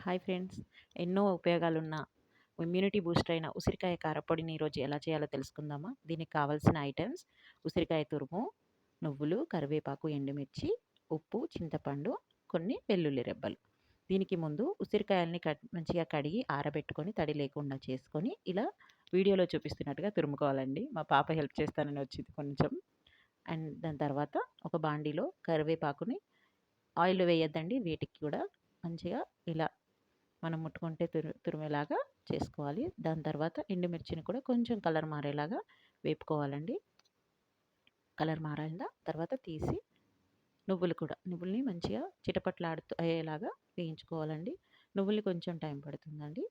Hi friends, ఎన్నో ఉపయోగాలున్న immunity booster అయిన ఉసిరికాయ కారపొడిని ఈరోజు ఎలా చేయాలో తెలుసుకుందామా? దీనికి కావాల్సిన ఐటమ్స్: ఉసిరికాయ తురుము, నువ్వులు, కరివేపాకు, ఎండుమిర్చి, ఉప్పు, చింతపండు, కొన్ని వెల్లుల్లి రెబ్బలు. దీనికి ముందు ఉసిరికాయల్ని మంచిగా కడిగి ఆరబెట్టుకొని తడి లేకుండా చేసుకొని ఇలా వీడియోలో చూపిస్తున్నట్టుగా తురుముకోవాలండి. మా పాప హెల్ప్ చేస్తానని వచ్చింది కొంచెం. అండ్ దాని తర్వాత ఒక బాండీలో కరివేపాకుని, ఆయిల్ వేయొద్దండి వీటికి కూడా, మంచిగా ఇలా మనం ముట్టుకుంటే తురిమేలాగా చేసుకోవాలి. దాని తర్వాత ఎండుమిర్చిని కూడా కొంచెం కలర్ మారేలాగా వేపుకోవాలండి. కలర్ మారిన తర్వాత తీసి నువ్వుల్ని మంచిగా చిటపట్లాడుతూ అయ్యేలాగా వేయించుకోవాలండి. నువ్వుల్ని కొంచెం టైం పడుతుందండి.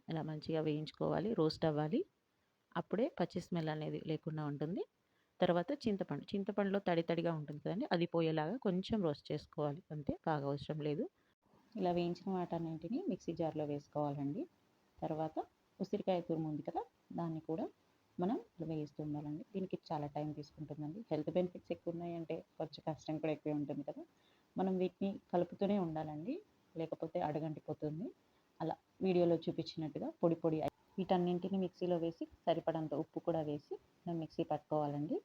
ఇలా మంచిగా వేయించుకోవాలి, రోస్ట్ అవ్వాలి. అప్పుడే పచ్చి స్మెల్ అనేది లేకుండా ఉంటుంది. తర్వాత చింతపండులో తడి తడిగా ఉంటుంది కదండి, అది పోయేలాగా కొంచెం రోస్ట్ చేసుకోవాలి అంతే, బాగా అవసరం లేదు. ఇలా వేయించిన వాటన్నింటిని మిక్సీ జార్లో వేసుకోవాలండి. తర్వాత ఉసిరికాయ తురుము ఉంది కదా, దాన్ని కూడా మనం వేయిస్తూ ఉండాలండి. దీనికి చాలా టైం తీసుకుంటుందండి. హెల్త్ బెనిఫిట్స్ ఎక్కువ ఉన్నాయంటే కొంచెం కష్టం కూడా ఎక్కువే ఉంటుంది కదా. మనం వీటిని కలుపుతూనే ఉండాలండి, లేకపోతే అడుగంటిపోతుంది. అలా వీడియోలో చూపించినట్టుగా పొడి వీటన్నింటిని మిక్సీలో వేసి సరిపడంత ఉప్పు కూడా వేసి మనం మిక్సీ పట్టుకోవాలండి.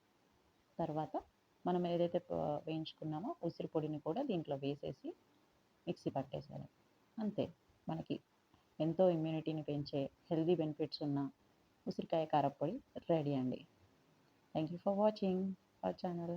తర్వాత మనం ఏదైతే వేయించుకున్నామో ఉసిరి పొడిని కూడా దీంట్లో వేసేసి మిక్సీ పట్టేసేయాలి. అంతే, మనకి ఎంతో ఇమ్యూనిటీని పెంచే హెల్తీ బెనిఫిట్స్ ఉన్న ఉసిరికాయ కారప్పొడి రెడీ అండి. Thank you for watching our channel.